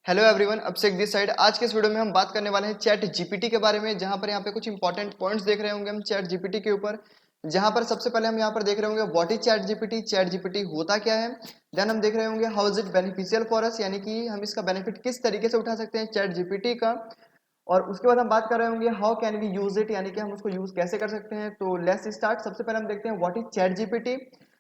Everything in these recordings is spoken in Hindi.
Hello everyone, Abhishek this side. आज के इस वीडियो में हम बात करने वाले हैं चैट जीपीटी के बारे में, जहां पर यहाँ पे कुछ इंपॉर्टेंट पॉइंट्स देख रहे होंगे हम चैट जीपीटी के ऊपर। जहां पर सबसे पहले हम यहाँ पर देख रहे होंगे व्हाट इज चैट जीपीटी होता क्या है। देन हम देख रहे होंगे how is it beneficial for us, यानी कि हम इसका बेनिफिट किस तरीके से उठा सकते हैं चैट जीपीटी का। और उसके बाद हम बात कर रहे होंगे how can we use it, यानी कि हम उसको यूज कैसे कर सकते हैं। तो लेट्स स्टार्ट। सबसे पहले हम देखते हैं व्हाट इज चैट जीपीटी।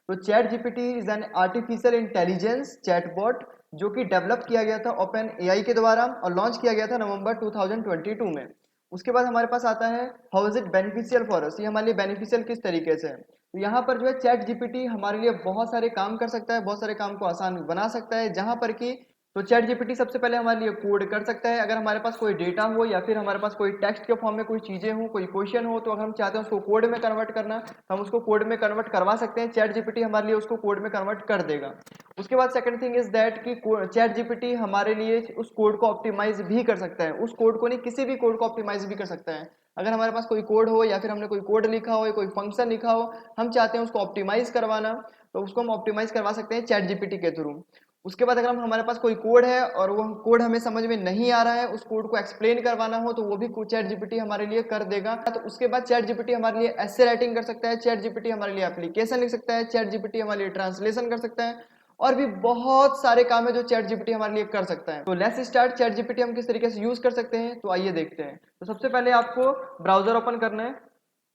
तो chat GPT is an artificial intelligence chatbot जो कि डेवलप किया गया था ओपन एआई के द्वारा और लॉन्च किया गया था नवंबर 2022 में। उसके बाद हमारे पास आता है how is it beneficial for us, ये हमारे लिए बेनिफिशियल किस तरीके से है। तो यहाँ पर जो है चैट जीपीटी हमारे लिए बहुत सारे काम कर सकता है, बहुत सारे काम को आसान बना सकता है। जहां पर कि तो चैट जीपीटी सबसे पहले हमारे लिए कोड कर सकता है। अगर हमारे पास कोई डेटा हो या फिर हमारे पास कोई टेक्स्ट के फॉर्म में कोई चीजें हो, कोई क्वेश्चन हो, तो अगर हम चाहते हैं उसको कोड में कन्वर्ट करना, हम उसको कोड में कन्वर्ट करवा सकते हैं। चैट जीपीटी हमारे लिए उसको कोड में कन्वर्ट कर देगा। उसके बाद सेकंड थिंग इज दैट कि चैट जीपीटी हमारे लिए उस कोड को ऑप्टिमाइज भी कर सकता है। उस कोड को नहीं, किसी भी कोड को ऑप्टिमाइज भी कर सकता है। अगर हमारे पास कोई कोड हो या फिर हमने कोई कोड लिखा हो या कोई फंक्शन लिखा हो, हम चाहते हैं उसको ऑप्टिमाइज करवाना, तो उसको हम ऑप्टिमाइज करवा सकते हैं चैट जीपीटी के थ्रू। उसके बाद अगर हमारे पास कोई कोड है और वो कोड हमें समझ में नहीं आ रहा है, उस कोड को एक्सप्लेन करवाना हो, तो वो भी चैट जीपीटी हमारे लिए कर देगा। तो उसके बाद चैट जीपीटी हमारे लिए एसे राइटिंग कर सकता है, चैट जीपीटी हमारे लिए एप्लीकेशन लिख सकता है, चैट जीपीटी हमारे लिए ट्रांसलेशन कर सकता है, और भी बहुत सारे काम है जो चैट जीपीटी हमारे लिए कर सकता है। तो लेट्स स्टार्ट। चैट जीपीटी हम किस तरीके से यूज कर सकते हैं, तो आइए देखते हैं। तो सबसे पहले आपको ब्राउजर ओपन करना है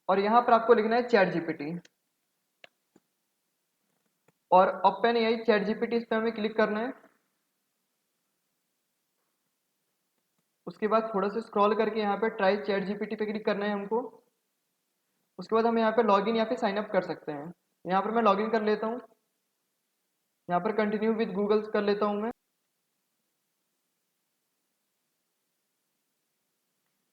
और यहाँ पर आपको लिखना है चैट जीपीटी और ओपन एआई चैट जीपीटी, इस पर हमें क्लिक करना है। उसके बाद थोड़ा सा स्क्रॉल करके यहाँ पे ट्राई चैट जीपीटी पे क्लिक करना है हमको। उसके बाद हम यहाँ पे लॉगिन या फिर साइन अप कर सकते हैं। यहाँ पर मैं लॉगिन कर लेता हूँ। यहाँ पर कंटिन्यू विद गूगल कर लेता हूँ मैं।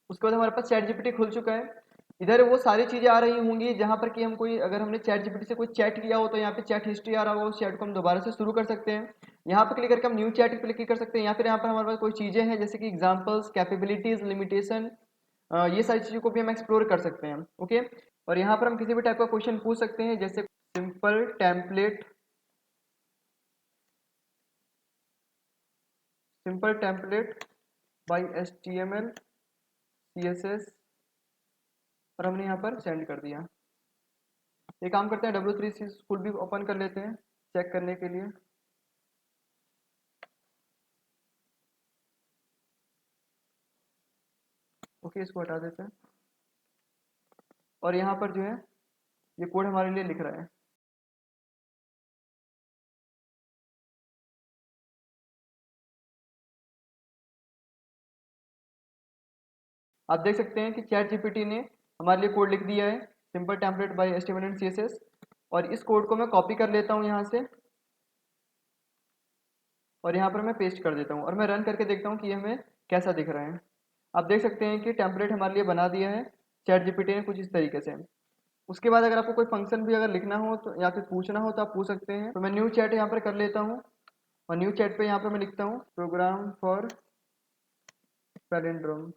उसके बाद हमारे पास चैट जीपीटी खुल चुका है। इधर वो सारी चीजें आ रही होंगी जहाँ पर कि हम कोई, अगर हमने चैट जीपीटी से कोई चैट किया हो तो यहाँ पे चैट हिस्ट्री आ रहा होगा, उस चैट को हम दोबारा से शुरू कर सकते हैं। यहाँ पे क्लिक करके हम न्यू चैट पे क्लिक कर सकते हैं, या फिर यहाँ पर हमारे पास कोई चीजें हैं जैसे कि एग्जांपल्स, कैपेबिलिटीज, लिमिटेशन, ये सारी चीजों को भी हम एक्सप्लोर कर सकते हैं। ओके। और यहाँ पर हम किसी भी टाइप का क्वेश्चन पूछ सकते हैं, जैसे simple template by HTML CSS, और हमने यहाँ पर सेंड कर दिया। ये काम करते हैं, W3C स्कूल भी ओपन कर लेते हैं चेक करने के लिए। ओके, इसको हटा देते हैं। और यहाँ पर जो है ये कोड हमारे लिए लिख रहा है। आप देख सकते हैं कि चैट जीपीटी ने हमारे लिए कोड लिख दिया है, simple template by HTML and CSS। और इस कोड को मैं कॉपी कर लेता हूँ यहाँ से, और यहाँ पर मैं पेस्ट कर देता हूँ, और मैं रन करके देखता हूँ कि ये हमें कैसा दिख रहा है। आप देख सकते हैं कि टेम्पलेट हमारे लिए बना दिया है चैट जीपीटी ने कुछ इस तरीके से। उसके बाद अगर आपको कोई फंक्शन भी अगर लिखना हो तो या फिर पूछना हो तो आप पूछ सकते हैं। तो मैं न्यू चैट यहाँ पर कर लेता हूँ, और न्यू चैट पे यहाँ पर मैं लिखता हूँ प्रोग्राम फॉर पैलिंड्रोम।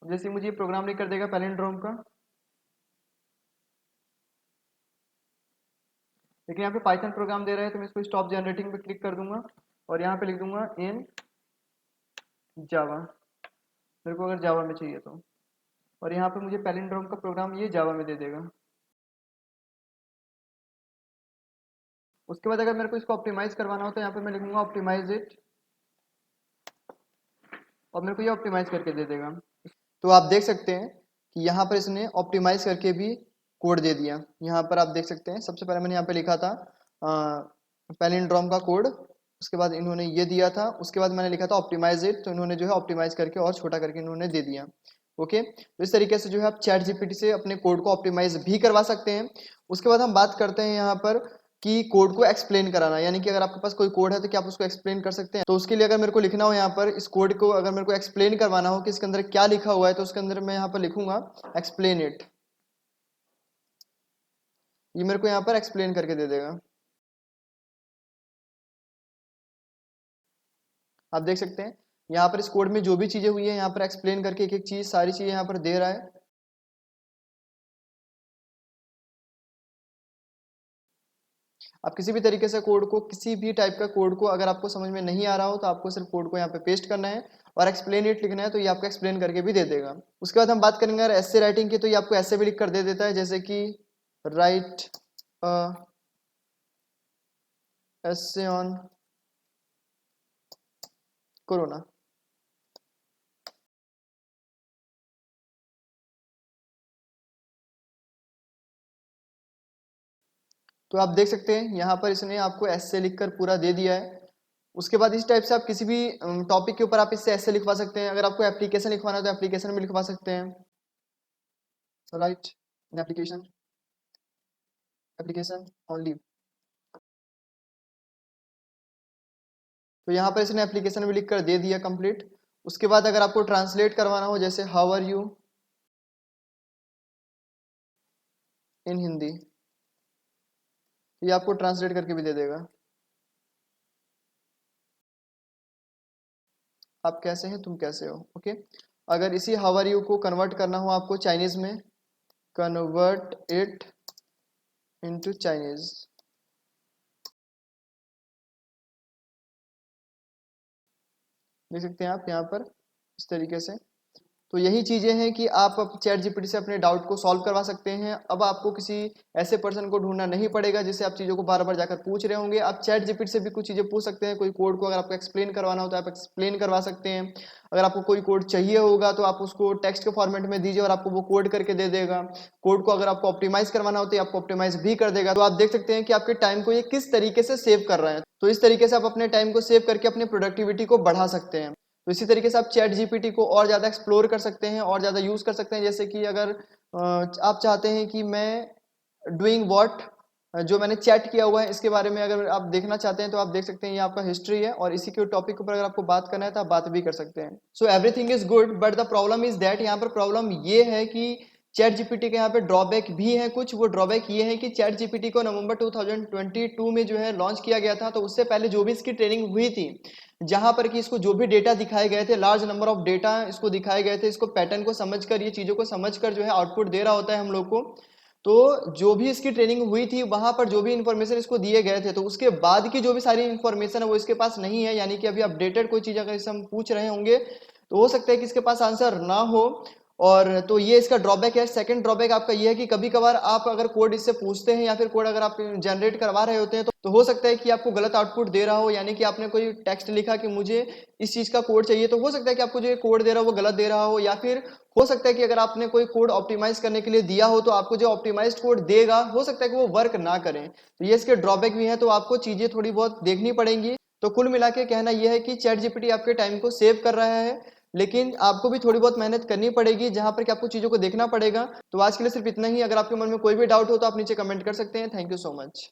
जैसे मुझे प्रोग्राम लिख कर देगा पैलिंड्रोम का, लेकिन यहाँ पे पाइथन प्रोग्राम दे रहा है तो मैं इसको स्टॉप जनरेटिंग पे क्लिक कर दूंगा और यहाँ पे लिख दूंगा इन जावा, मेरे को अगर जावा में चाहिए तो। और यहाँ पे मुझे पैलिंड्रोम का प्रोग्राम ये जावा में दे देगा। उसके बाद अगर मेरे को इसको ऑप्टिमाइज करवाना हो तो यहाँ पे मैं लिखूंगा ऑप्टिमाइज इट, और मेरे को ये ऑप्टिमाइज करके दे देगा। तो आप देख सकते हैं कि यहाँ पर इसने ऑप्टिमाइज करके भी कोड दे दिया। यहाँ पर आप देख सकते हैं सबसे पहले मैंने यहाँ पे लिखा था पैलिंड्रोम का कोड, उसके बाद इन्होंने ये दिया था, उसके बाद मैंने लिखा था ऑप्टिमाइज इट, तो इन्होंने जो है ऑप्टिमाइज करके और छोटा करके इन्होंने दे दिया। ओके, तो इस तरीके से जो है आप चैट जीपीटी से अपने कोड को ऑप्टिमाइज भी करवा सकते हैं। उसके बाद हम बात करते हैं यहाँ पर कि कोड को एक्सप्लेन कराना, यानी कि अगर आपके पास कोई कोड है तो क्या आप उसको एक्सप्लेन कर सकते हैं। तो उसके लिए अगर मेरे को लिखना हो यहाँ पर इस कोड को, अगर मेरे को एक्सप्लेन करवाना हो कि इसके अंदर क्या लिखा हुआ है, तो उसके अंदर मैं यहाँ पर लिखूंगा एक्सप्लेन इट। ये मेरे को यहाँ पर एक्सप्लेन करके दे देगा। आप देख सकते हैं यहाँ पर इस कोड में जो भी चीजें हुई है यहाँ पर एक्सप्लेन करके एक एक चीज, सारी चीजें यहाँ पर दे रहा है। आप किसी भी तरीके से कोड को, किसी भी टाइप का कोड को अगर आपको समझ में नहीं आ रहा हो तो आपको सिर्फ कोड को यहाँ पे पेस्ट करना है और एक्सप्लेन इट लिखना है, तो ये आपको एक्सप्लेन करके भी दे देगा। उसके बाद हम बात करेंगे अगर ऐसे राइटिंग की, तो ये आपको ऐसे भी लिख कर दे देता है, जैसे कि राइट ऐसे ऑन कोरोना। तो आप देख सकते हैं यहाँ पर इसने आपको ऐसे लिखकर पूरा दे दिया है। उसके बाद इस टाइप से आप किसी भी टॉपिक के ऊपर आप इससे ऐसे लिखवा सकते हैं। अगर आपको एप्लीकेशन लिखवाना है तो एप्लीकेशन भी लिखवा सकते हैं। राइट इन एप्लीकेशन, एप्लीकेशन ओनली। तो यहाँ पर इसने एप्लीकेशन भी लिखकर दे दिया कंप्लीट। उसके बाद अगर आपको ट्रांसलेट करवाना हो, जैसे how are you in Hindi, तो ये आपको ट्रांसलेट करके भी दे देगा। आप कैसे हैं, तुम कैसे हो, ओके। अगर इसी हाउ आर यू को कन्वर्ट करना हो आपको चाइनीज में, कन्वर्ट इट इनटू चाइनीज। देख सकते हैं आप यहाँ पर इस तरीके से। तो यही चीजें हैं कि आप चैट जीपीटी से अपने डाउट को सॉल्व करवा सकते हैं। अब आपको किसी ऐसे पर्सन को ढूंढना नहीं पड़ेगा जिससे आप चीजों को बार बार जाकर पूछ रहे होंगे। आप चैट जीपीटी से भी कुछ चीजें पूछ सकते हैं। कोई कोड को अगर आपको एक्सप्लेन करवाना हो तो आप एक्सप्लेन करवा सकते हैं। अगर आपको कोई कोड चाहिए होगा तो आप उसको टेक्स्ट के फॉर्मेट में दीजिए और आपको वो कोड करके दे देगा। कोड को अगर आपको ऑप्टिमाइज करवाना हो तो आपको ऑप्टिमाइज भी कर देगा। तो आप देख सकते हैं कि आपके टाइम को ये किस तरीके से सेव कर रहे हैं। तो इस तरीके से आप अपने टाइम को सेव करके अपनी प्रोडक्टिविटी को बढ़ा सकते हैं। तो इसी तरीके से आप चैट जीपीटी को और ज़्यादा एक्सप्लोर कर सकते हैं और ज़्यादा यूज़ कर सकते हैं। जैसे कि अगर आप चाहते हैं कि मैं डूइंग व्हाट, जो मैंने चैट किया हुआ है इसके बारे में अगर आप देखना चाहते हैं तो आप देख सकते हैं ये आपका हिस्ट्री है और इसी के टॉपिक के ऊपर अगर आपको बात करना है तो आप बात भी कर सकते हैं। So everything is good but the problem is that, यहाँ पर प्रॉब्लम ये है कि चैट जीपीटी के यहाँ पे ड्रॉबैक भी है कुछ। वो ड्रॉबैक ये है कि चैट जीपीटी को नवंबर 2022 में जो है लॉन्च किया गया था। तो उससे पहले जो भी इसकी ट्रेनिंग हुई थी, जहां पर कि इसको जो भी डेटा दिखाए गए थे, लार्ज नंबर ऑफ डेटा इसको दिखाए गए थे, इसको पैटर्न को समझकर, ये चीजों को समझकर जो है आउटपुट दे रहा होता है हम लोग को। तो जो भी इसकी ट्रेनिंग हुई थी वहां पर जो भी इंफॉर्मेशन इसको दिए गए थे, तो उसके बाद की जो भी सारी इंफॉर्मेशन है वो इसके पास नहीं है। यानी कि अभी अपडेटेड कोई चीज अगर इससे हम पूछ रहे होंगे तो हो सकता है कि इसके पास आंसर ना हो। और तो ये इसका ड्रॉबैक है। सेकंड ड्रॉबैक आपका ये है कि कभी कभार आप अगर कोड इससे पूछते हैं या फिर कोड अगर आप जनरेट करवा रहे होते हैं तो हो सकता है कि आपको गलत आउटपुट दे रहा हो। यानी कि आपने कोई टेक्स्ट लिखा कि मुझे इस चीज का कोड चाहिए, तो हो सकता है कि आपको जो कोड दे रहा हो वो गलत दे रहा हो। या फिर हो सकता है कि अगर आपने कोई कोड ऑप्टिमाइज करने के लिए दिया हो तो आपको जो ऑप्टिमाइज्ड कोड देगा हो सकता है कि वो वर्क ना करें। तो ये इसके ड्रॉबैक भी है। तो आपको चीजें थोड़ी बहुत देखनी पड़ेंगी। तो कुल मिला के कहना यह है कि चैट जीपीटी आपके टाइम को सेव कर रहा है, लेकिन आपको भी थोड़ी बहुत मेहनत करनी पड़ेगी जहां पर कि आपको चीजों को देखना पड़ेगा। तो आज के लिए सिर्फ इतना ही। अगर आपके मन में कोई भी डाउट हो तो आप नीचे कमेंट कर सकते हैं। Thank you so much.